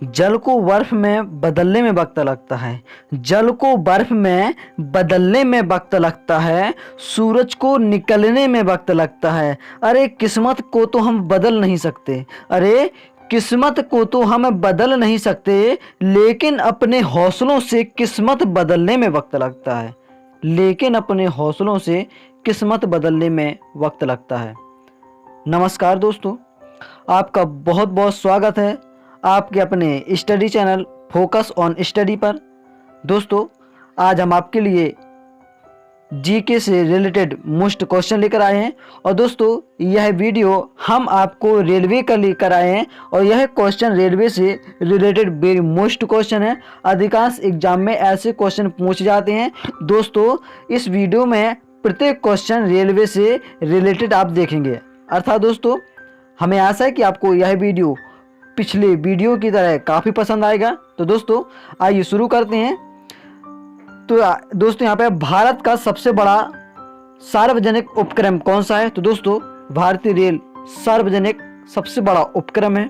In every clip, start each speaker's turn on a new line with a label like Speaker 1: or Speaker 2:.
Speaker 1: जल को बर्फ में बदलने में वक्त लगता है। जल को बर्फ में बदलने में वक्त लगता है, सूरज को निकलने में वक्त लगता है। अरे किस्मत को तो हम बदल नहीं सकते, अरे किस्मत को तो हम बदल नहीं सकते, लेकिन अपने हौसलों से किस्मत बदलने में वक्त लगता है। लेकिन अपने हौसलों से किस्मत बदलने में वक्त लगता है। नमस्कार दोस्तों, आपका बहुत बहुत स्वागत है आपके अपने study channel focus on study पर। दोस्तों, आज हम आपके लिए जीके से रिलेटेड मोस्ट क्वेश्चन लेकर आए हैं। और दोस्तों, यह वीडियो हम आपको रेलवे का लेकर आए हैं और यह क्वेश्चन रेलवे से रिलेटेड वेरी मोस्ट क्वेश्चन है। अधिकांश एग्जाम में ऐसे क्वेश्चन पूछे जाते हैं। दोस्तों, इस वीडियो में प्रत्येक क्वेश्चन रेलवे से रिलेटेड आप देखेंगे। अर्थात दोस्तों, हमें आशा है कि आपको यह वीडियो पिछले वीडियो की तरह काफ़ी पसंद आएगा। तो दोस्तों, आइए शुरू करते हैं। तो दोस्तों, यहाँ पे भारत का सबसे बड़ा सार्वजनिक उपक्रम कौन सा है? तो दोस्तों, भारतीय रेल सार्वजनिक सबसे बड़ा उपक्रम है।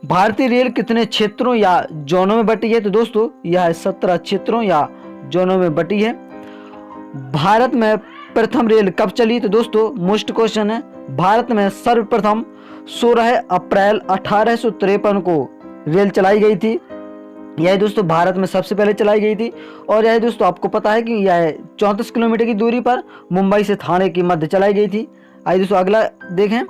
Speaker 1: भारतीय रेल कितने क्षेत्रों या जोनों में बटी है? तो दोस्तों, यह 17 क्षेत्रों या जोनों में बटी है। भारत में प्रथम रेल कब चली? तो दोस्तों, मोस्ट क्वेश्चन है। भारत में सर्वप्रथम 16 अप्रैल 1853 को रेल चलाई गई थी। यह दोस्तों भारत में सबसे पहले चलाई गई थी। और यह दोस्तों आपको पता है कि यह 34 किलोमीटर की दूरी पर मुंबई से थाने के मध्य चलाई गई थी। आइए दोस्तों अगला देखें,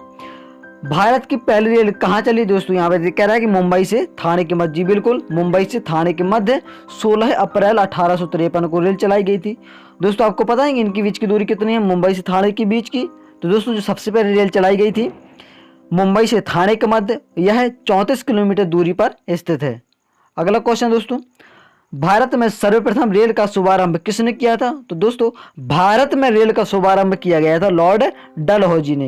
Speaker 1: भारत की पहली रेल कहाँ चली? दोस्तों यहाँ पे कह रहा है कि मुंबई से थाने के मध्य। जी बिल्कुल, मुंबई से थाने के मध्य 16 अप्रैल 1853 को रेल चलाई गई थी। दोस्तों आपको पता है कि इनकी बीच की दूरी कितनी है मुंबई से थाने के बीच की? तो दोस्तों, जो सबसे पहले रेल चलाई गई थी मुंबई से थाने के मध्य, यह 34 किलोमीटर दूरी पर स्थित है। अगला क्वेश्चन दोस्तों, भारत में सर्वप्रथम रेल का शुभारंभ किसने किया था? तो दोस्तों, भारत में रेल का शुभारंभ किया गया था लॉर्ड डलहौजी ने।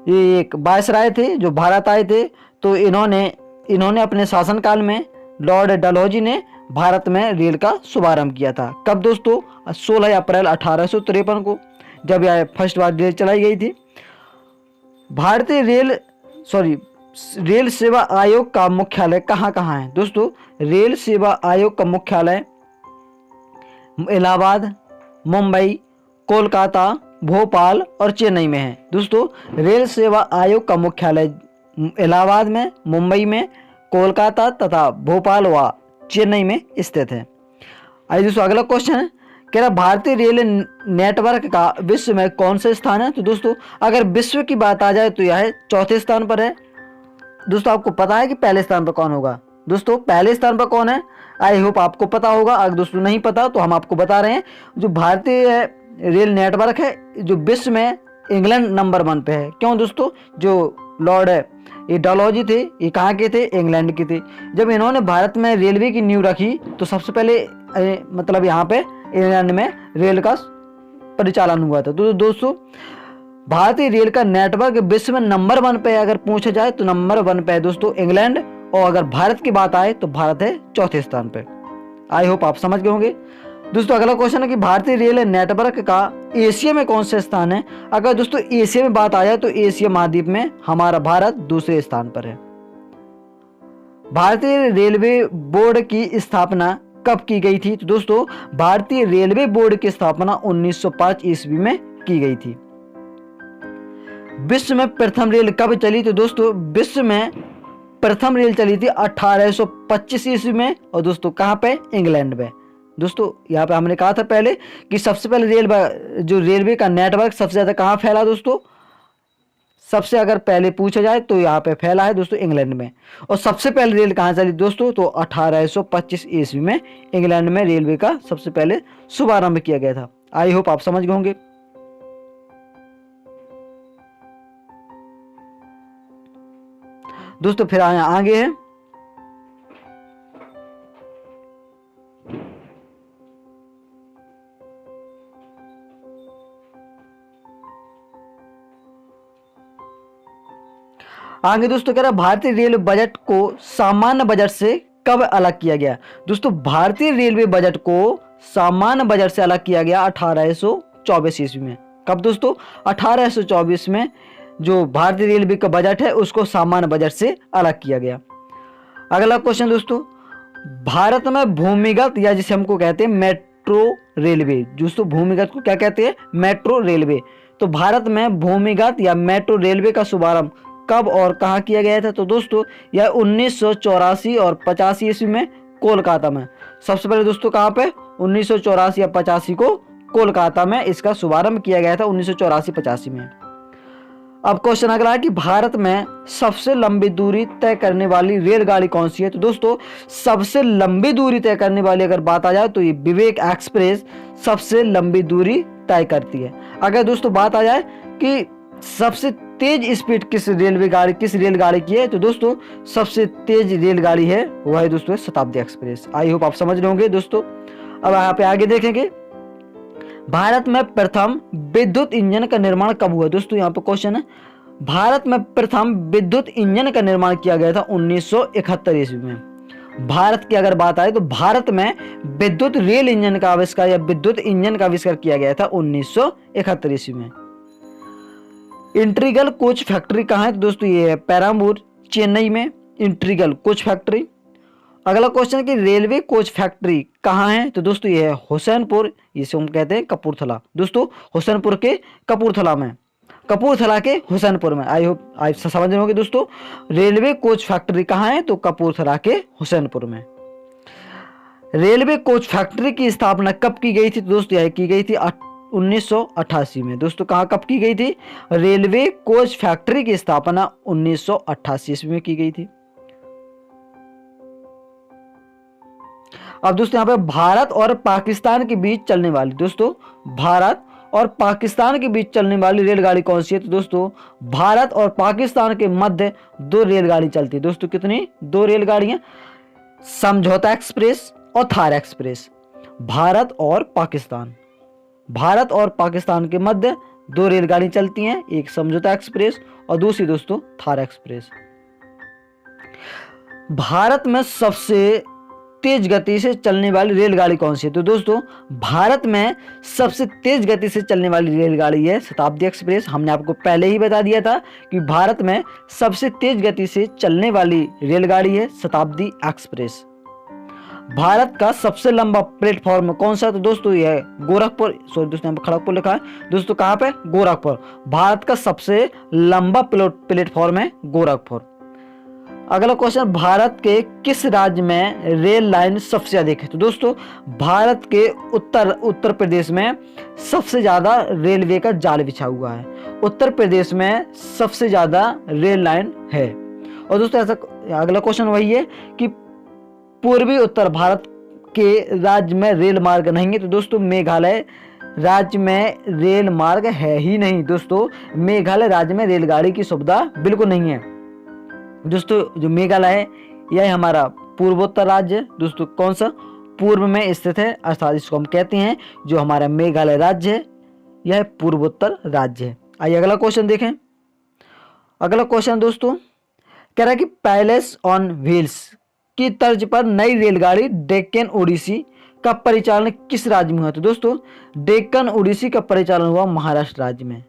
Speaker 1: ये एक वायसराय थे जो भारत आए थे। तो इन्होंने अपने शासनकाल में लॉर्ड डलहौजी ने भारत में रेल का शुभारंभ किया था। कब दोस्तों? 16 अप्रैल 1853 को, जब यह फर्स्ट बार रेल चलाई गई थी। भारतीय रेल सेवा आयोग का मुख्यालय कहाँ कहाँ है? दोस्तों, रेल सेवा आयोग का मुख्यालय इलाहाबाद, मुंबई, कोलकाता, भोपाल और चेन्नई में है। दोस्तों, रेल सेवा आयोग का मुख्यालय इलाहाबाद में, मुंबई में, कोलकाता तथा भोपाल व चेन्नई में स्थित है। आइए दोस्तों अगला क्वेश्चन है, कह रहा भारतीय रेल नेटवर्क का विश्व में कौन सा स्थान है? तो दोस्तों, अगर विश्व की बात आ जाए तो यह चौथे स्थान पर है। दोस्तों, आपको पता है कि पहले स्थान पर कौन होगा? दोस्तों, पहले स्थान पर कौन है? आई होप आपको पता होगा। अगर दोस्तों नहीं पता तो हम आपको बता रहे हैं, जो भारतीय रेल नेटवर्क है जो विश्व में इंग्लैंड नंबर 1 पे है। क्यों दोस्तों? जो लॉर्ड ये डलहौजी थे, ये कहाँ के थे? इंग्लैंड के थे। जब इन्होंने भारत में रेलवे की नींव रखी तो सबसे पहले मतलब यहाँ पे इंग्लैंड में रेल का परिचालन हुआ था। तो दोस्तों, भारतीय रेल का नेटवर्क विश्व में नंबर 1 पे अगर पूछा जाए तो नंबर 1 पे है दोस्तों इंग्लैंड। और अगर भारत की बात आए तो भारत है चौथे स्थान पे। आई होप आप समझ गए होंगे। दोस्तों अगला क्वेश्चन है कि भारतीय रेल नेटवर्क का एशिया में कौन सा स्थान है? अगर दोस्तों एशिया में बात आ जाए तो एशिया महाद्वीप में हमारा भारत दूसरे स्थान पर है। भारतीय रेलवे बोर्ड की स्थापना कब की गई थी? तो दोस्तों, भारतीय रेलवे बोर्ड की स्थापना 1905 ईस्वी में की गई थी। विश्व में प्रथम रेल कब चली? तो दोस्तों, विश्व में प्रथम रेल चली थी 1825 ईस्वी में। और दोस्तों कहाँ पे? इंग्लैंड में। दोस्तों, यहाँ पे हमने कहा था पहले कि सबसे पहले जो रेलवे का नेटवर्क सबसे ज्यादा कहाँ फैला? दोस्तों, सबसे अगर पहले पूछा जाए तो यहाँ पे फैला है दोस्तों इंग्लैंड में। और सबसे पहले रेल कहाँ चली दोस्तों? तो 1825 ईस्वी में इंग्लैंड में रेलवे का सबसे पहले शुभारंभ किया गया था। आई होप आप समझ गए होंगे। दोस्तों फिर आगे है, आगे दोस्तों कह रहा भारतीय रेल बजट को सामान्य बजट से कब अलग किया गया? दोस्तों, भारतीय रेलवे बजट को सामान्य बजट से अलग किया गया 1824 ईस्वी में। कब दोस्तों? 1824 में जो भारतीय रेलवे का बजट है उसको सामान्य बजट से अलग किया गया। अगला क्वेश्चन दोस्तों, भारत में भूमिगत या जिसे हमको कहते हैं मेट्रो रेलवे, दोस्तों भूमिगत को क्या कहते हैं, मेट्रो रेलवे। तो भारत में भूमिगत या मेट्रो रेलवे का शुभारंभ कब और कहाँ किया गया था? तो दोस्तों यह 1984 और 85 ईस्वी में कोलकाता में। सबसे पहले दोस्तों कहाँ पे, 1984 या 85 को कोलकाता में इसका शुभारंभ किया गया था, 1984-85 में। अब क्वेश्चन अगला है कि भारत में सबसे लंबी दूरी तय करने वाली रेलगाड़ी कौन सी है? तो दोस्तों सबसे लंबी दूरी तय करने वाली अगर बात आ जाए तो ये विवेक एक्सप्रेस सबसे लंबी दूरी तय करती है। अगर दोस्तों बात आ जाए कि सबसे तेज स्पीड किस रेलगाड़ी की है, तो दोस्तों सबसे तेज रेलगाड़ी है वह है दोस्तों शताब्दी एक्सप्रेस। आई होप आप समझ रहे होंगे दोस्तों। अब यहाँ पे आगे देखेंगे, भारत में प्रथम विद्युत इंजन का निर्माण कब हुआ? दोस्तों यहाँ पे क्वेश्चन है, भारत में प्रथम विद्युत इंजन का निर्माण किया गया था 1971 ईस्वी में। भारत की अगर बात आए तो भारत में विद्युत रेल इंजन का आविष्कार या विद्युत इंजन का आविष्कार किया गया था 1971 ईस्वी में। इंटीग्रल कोच फैक्ट्री कहाँ है? तो दोस्तों ये है पेराम्बूर, चेन्नई में इंटीग्रल कोच फैक्ट्री। अगला क्वेश्चन कि रेलवे कोच फैक्ट्री कहाँ है? तो दोस्तों ये है हुसैनपुर, इसे हम कहते हैं कपूरथला। दोस्तों हुसैनपुर के कपूरथला में, कपूरथला के हुसैनपुर में। आई होप आप समझ रहे होंगे दोस्तों। रेलवे कोच फैक्ट्री कहाँ है? तो कपूरथला के हुसैनपुर में। रेलवे कोच फैक्ट्री की स्थापना कब की गई थी? तो दोस्तों यह की गई थी 1988 में। दोस्तों कहाँ कब की गई थी? रेलवे कोच फैक्ट्री की स्थापना 1988 ईस्वी में की गई थी। अब दोस्तों यहाँ पे भारत और पाकिस्तान के बीच चलने वाली, दोस्तों भारत और पाकिस्तान के बीच चलने वाली रेलगाड़ी कौन सी है? तो दोस्तों भारत और पाकिस्तान के मध्य दो रेलगाड़ी चलती है। दोस्तों कितनी? दो रेलगाड़ियां, समझौता एक्सप्रेस और थार एक्सप्रेस। भारत और पाकिस्तान के मध्य दो रेलगाड़ी चलती हैं, एक समझौता एक्सप्रेस और दूसरी दोस्तों थार एक्सप्रेस। भारत में सबसे तेज गति से चलने वाली रेलगाड़ी कौन सी है? तो दोस्तों भारत में सबसे तेज गति से चलने वाली रेलगाड़ी है शताब्दी एक्सप्रेस। हमने आपको पहले ही बता दिया था कि भारत में सबसे तेज गति से चलने वाली रेलगाड़ी है शताब्दी एक्सप्रेस। भारत का सबसे लंबा प्लेटफॉर्म कौन सा है? तो दोस्तों यह है गोरखपुर, सॉरी दोस्तों यहाँ पे खड़गपुर लिखा है, दोस्तों कहाँ पे? गोरखपुर। भारत का सबसे लंबा प्लेटफॉर्म है गोरखपुर। अगला क्वेश्चन, भारत के किस राज्य में रेल लाइन सबसे अधिक है? तो दोस्तों भारत के उत्तर प्रदेश में सबसे ज्यादा रेलवे का जाल बिछा हुआ है। उत्तर प्रदेश में सबसे ज्यादा रेल लाइन है। और दोस्तों ऐसा अगला क्वेश्चन वही है कि पूर्वी उत्तर भारत के राज्य में रेल मार्ग नहीं है। तो दोस्तों मेघालय राज्य में रेल मार्ग है ही नहीं। दोस्तों मेघालय राज्य में रेलगाड़ी की सुविधा बिल्कुल नहीं है। दोस्तों जो मेघालय है यह हमारा पूर्वोत्तर राज्य है। दोस्तों कौन सा? पूर्व में स्थित है, अर्थात इसको हम कहते हैं जो हमारा मेघालय राज्य है यह पूर्वोत्तर राज्य है। आइए अगला क्वेश्चन देखें। अगला क्वेश्चन दोस्तों कह रहा है कि पैलेस ऑन व्हील्स की तर्ज पर नई रेलगाड़ी डेक्कन ओडिसी का परिचालन किस राज्य में हुआ? तो दोस्तों डेक्कन ओडिसी का परिचालन हुआ महाराष्ट्र राज्य में।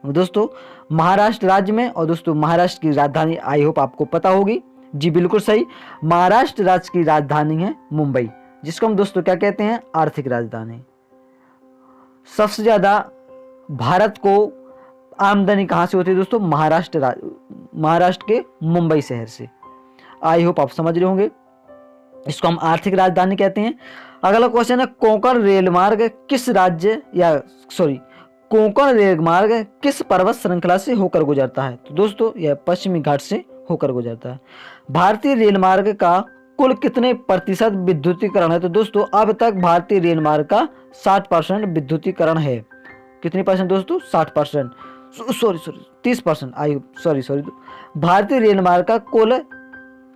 Speaker 1: दोस्तों महाराष्ट्र राज्य में। और दोस्तों महाराष्ट्र की राजधानी आई होप आपको पता होगी, जी बिल्कुल सही, महाराष्ट्र राज्य की राजधानी है मुंबई, जिसको हम दोस्तों क्या कहते हैं? आर्थिक राजधानी। सबसे ज्यादा भारत को आमदनी कहां से होती है? दोस्तों महाराष्ट्र के मुंबई शहर से। आई होप आप समझ रहे होंगे, इसको हम आर्थिक राजधानी कहते हैं। अगला क्वेश्चन है कोंकण रेलमार्ग किस पर्वत श्रृंखला से होकर गुजरता है? तो दोस्तों यह पश्चिमी घाट से होकर गुजरता है। भारतीय रेलमार्ग का कुल कितने प्रतिशत विद्युतीकरण है? तो दोस्तों अब तक भारतीय रेलमार्ग का 60% विद्युतीकरण है। कितने परसेंट दोस्तों? 60%, सॉरी 30%। भारतीय रेलमार्ग का कुल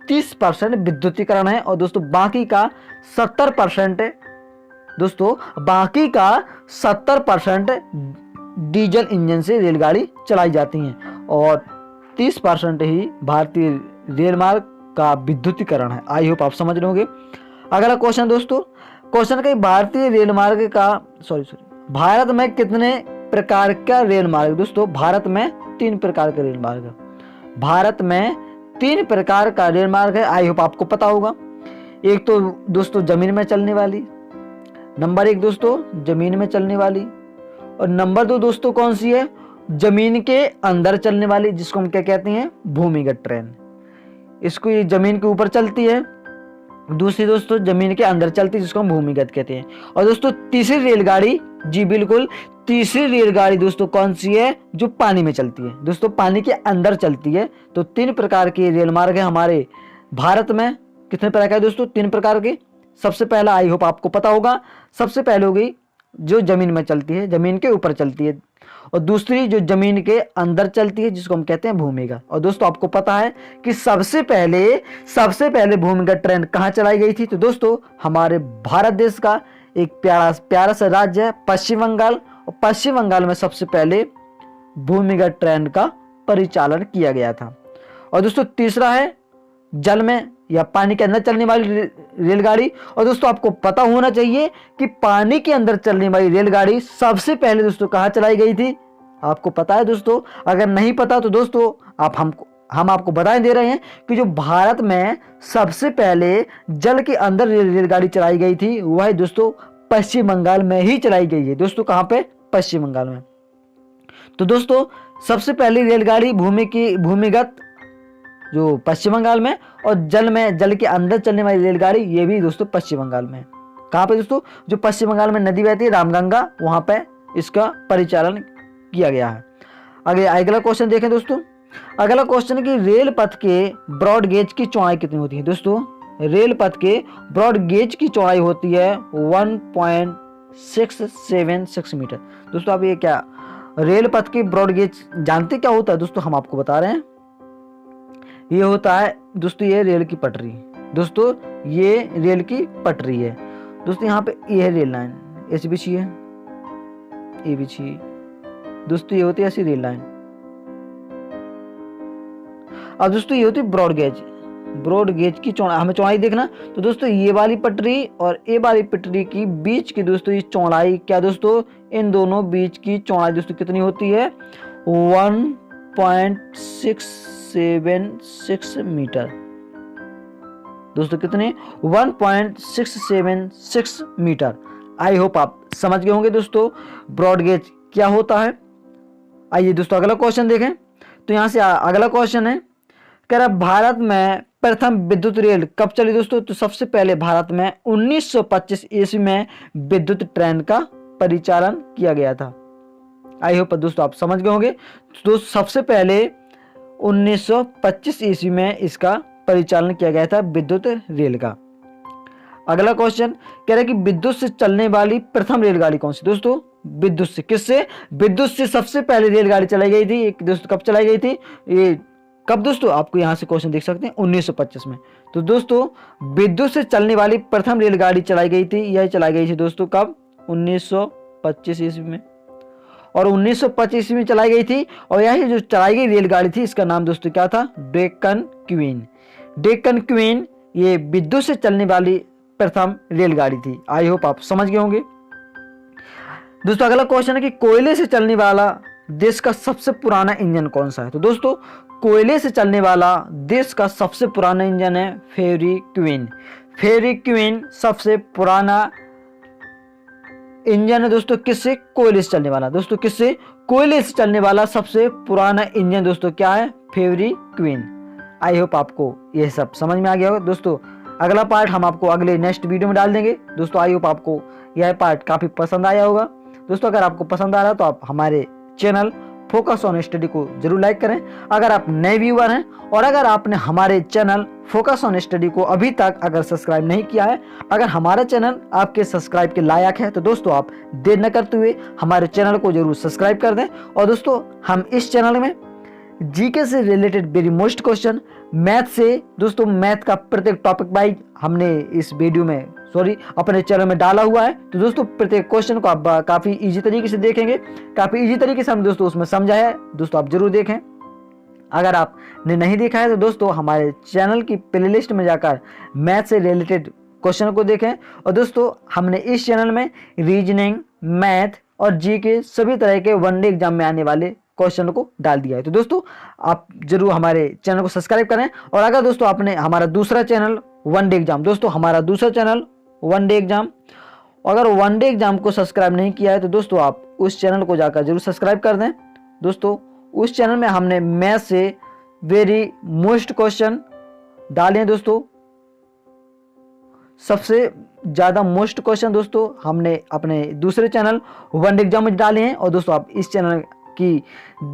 Speaker 1: 30% विद्युतीकरण है और दोस्तों बाकी का 70% डीजल इंजन से रेलगाड़ी चलाई जाती हैं और 30% ही भारतीय रेलमार्ग का विद्युतीकरण है। आई होप आप समझ रहे होंगे। अगला क्वेश्चन दोस्तों, क्वेश्चन का भारतीय रेलमार्ग का भारत में कितने प्रकार का रेल मार्ग? दोस्तों भारत में 3 प्रकार का रेल मार्ग है। भारत में 3 प्रकार का रेल मार्ग है। आई होप आपको पता होगा। एक तो दोस्तों जमीन में चलने वाली, नंबर 1 दोस्तों जमीन में चलने वाली, और नंबर 2 दोस्तों कौन सी है? जमीन के अंदर चलने वाली, जिसको हम क्या कहते हैं? भूमिगत ट्रेन। इसको ये जमीन के ऊपर चलती है, दूसरी दोस्तों जमीन के अंदर चलती है, जिसको हम भूमिगत कहते हैं। और दोस्तों तीसरी रेलगाड़ी, जी बिल्कुल तीसरी रेलगाड़ी दोस्तों कौन सी है? जो पानी में चलती है, दोस्तों पानी के अंदर चलती है। तो 3 प्रकार के रेल मार्ग है हमारे भारत में। कितने प्रकार के दोस्तों? 3 प्रकार के। सबसे पहला आई होप आपको पता होगा, सबसे पहले हो गई जो जमीन में चलती है, जमीन के ऊपर चलती है, और दूसरी जो जमीन के अंदर चलती है, जिसको हम कहते हैं भूमिगत। और दोस्तों आपको पता है कि सबसे पहले भूमिगत ट्रेन कहाँ चलाई गई थी? तो दोस्तों हमारे भारत देश का एक प्यारा सा राज्य है पश्चिम बंगाल, और पश्चिम बंगाल में सबसे पहले भूमिगत ट्रेन का परिचालन किया गया था। और दोस्तों तीसरा है जल में या पानी के अंदर चलने वाली रेलगाड़ी। और दोस्तों आपको पता होना चाहिए कि पानी के अंदर चलने वाली रेलगाड़ी सबसे पहले दोस्तों कहाँ चलाई गई थी? आपको पता है दोस्तों? अगर नहीं पता तो दोस्तों हम आपको बताए दे रहे हैं कि जो भारत में सबसे पहले जल के अंदर रेलगाड़ी चलाई गई थी, वह दोस्तों पश्चिम बंगाल में ही चलाई गई है। दोस्तों कहाँ पे? पश्चिम बंगाल में। तो दोस्तों सबसे पहली रेलगाड़ी भूमिगत जो पश्चिम बंगाल में, और जल के अंदर चलने वाली रेलगाड़ी ये भी दोस्तों पश्चिम बंगाल में। कहाँ पे दोस्तों? जो पश्चिम बंगाल में नदी बहती है रामगंगा, वहां पे इसका परिचालन किया गया है। आगे अगला क्वेश्चन देखें दोस्तों। अगला क्वेश्चन है कि रेल पथ के ब्रॉड गेज की चौड़ाई कितनी होती है? दोस्तों रेल पथ के ब्रॉड गेज की चौड़ाई होती है 1.676 मीटर। दोस्तों आप ये क्या रेल पथ के ब्रॉड गेज जानते क्या होता है? दोस्तों हम आपको बता रहे हैं, ये होता है दोस्तों ये रेल की पटरी। दोस्तों ये रेल की पटरी है। दोस्तों यहाँ पे ये है रेल लाइन, ऐसी बिछी है, ये बिछी है। दोस्तों ये होती है ऐसी रेल लाइन। अब दोस्तों ये होती है ब्रॉड गेज की चौड़ाई। हमें चौड़ाई देखना, तो दोस्तों ये वाली पटरी और ये वाली पटरी की बीच की दोस्तों ये चौड़ाई क्या दोस्तों? इन दोनों बीच की चौड़ाई दोस्तों कितनी होती है? 1.676 मीटर। दोस्तों कितने? 1.676 मीटर। आई होप आप समझ गए होंगे दोस्तों ब्रॉड गेज क्या होता है। आइए दोस्तों अगला क्वेश्चन देखें। तो यहां से अगला क्वेश्चन है, कह रहा भारत में प्रथम विद्युत रेल कब चली? दोस्तों तो सबसे पहले भारत में 1925 ईस्वी में विद्युत ट्रेन का परिचालन किया गया था। आई होप दोस्तों आप समझ गए होंगे। तो सबसे पहले 1925 ईस्वी में इसका परिचालन किया गया था विद्युत रेल का। अगला क्वेश्चन कह रहा है कि विद्युत से चलने वाली प्रथम रेलगाड़ी कौन सी? दोस्तों विद्युत से, किससे? विद्युत से सबसे पहले रेलगाड़ी चलाई गई थी। एक दोस्तों कब चलाई गई थी? ये कब दोस्तों? आपको यहां से क्वेश्चन देख सकते हैं 1925 में। तो दोस्तों विद्युत से चलने वाली प्रथम रेलगाड़ी चलाई गई थी, यह चलाई गई थी दोस्तों कब? 1925 ईस्वी में। और 1925 में चलाई गई थी, और यही जो चलाई गई रेलगाड़ी थी इसका नाम दोस्तों क्या था? डेक्कन क्वीन ये विद्युत से चलने वाली प्रथम रेलगाड़ी थी। आई होप आप समझ गए होंगे। दोस्तों अगला क्वेश्चन है कि कोयले से चलने वाला देश का सबसे पुराना इंजन कौन सा है? तो दोस्तों कोयले से चलने वाला देश का सबसे पुराना इंजन है फेरी क्वीन सबसे पुराना इंजन है दोस्तों। किससे? कोयले से चलने वाला। दोस्तों किससे? कोयले से चलने वाला सबसे पुराना इंजन दोस्तों क्या है? फेरी क्वीन। आई होप आपको यह सब समझ में आ गया होगा। दोस्तों अगला पार्ट हम आपको अगले नेक्स्ट वीडियो में डाल देंगे। दोस्तों आई होप आपको यह पार्ट काफी पसंद आया होगा। दोस्तों अगर आपको पसंद आ रहा है तो आप हमारे चैनल फोकस ऑन स्टडी को जरूर लाइक करें। अगर आप नए व्यूअर हैं और अगर आपने हमारे चैनल फोकस ऑन स्टडी को अभी तक अगर सब्सक्राइब नहीं किया है, अगर हमारा चैनल आपके सब्सक्राइब के लायक है, तो दोस्तों आप देर न करते हुए हमारे चैनल को जरूर सब्सक्राइब कर दें। और दोस्तों हम इस चैनल में जीके से related very most question, math से दोस्तों मैथ का प्रत्येक टॉपिक वाइज हमने इस वीडियो में अपने चैनल में डाला हुआ है। तो दोस्तों प्रत्येक क्वेश्चन को आप काफी इजी तरीके से देखेंगे, काफी इजी तरीके से हम दोस्तों उसमें समझा है। दोस्तों आप जरूर देखें। अगर आपने नहीं देखा है तो दोस्तों हमारे चैनल की प्लेलिस्ट में जाकर मैथ से रिलेटेड क्वेश्चन को देखें। और दोस्तों हमने इस चैनल में रीजनिंग, मैथ और जी के सभी तरह के वनडे एग्जाम में आने वाले क्वेश्चन को डाल दिया है। तो दोस्तों आप जरूर हमारे चैनल को सब्सक्राइब करें। और अगर दोस्तों आपने हमारा दूसरा चैनल वनडे एग्जाम, दोस्तों हमारा दूसरा चैनल वनडे एग्जाम, अगर वनडे एग्जाम को सब्सक्राइब नहीं किया है तो दोस्तों आप उस चैनल को जाकर जरूर सब्सक्राइब कर दें। दोस्तों उस चैनल में हमने मैथ से वेरी मोस्ट क्वेश्चन डाले हैं। दोस्तों सबसे ज़्यादा मोस्ट क्वेश्चन दोस्तों हमने अपने दूसरे चैनल वनडे एग्जाम में डाले हैं। और दोस्तों आप इस चैनल की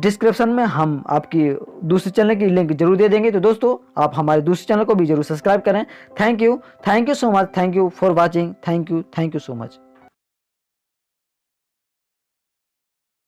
Speaker 1: डिस्क्रिप्शन में हम आपकी दूसरे चैनल की लिंक जरूर दे देंगे। तो दोस्तों आप हमारे दूसरे चैनल को भी जरूर सब्सक्राइब करें। Thank you so much, thank you for watching, thank you so much.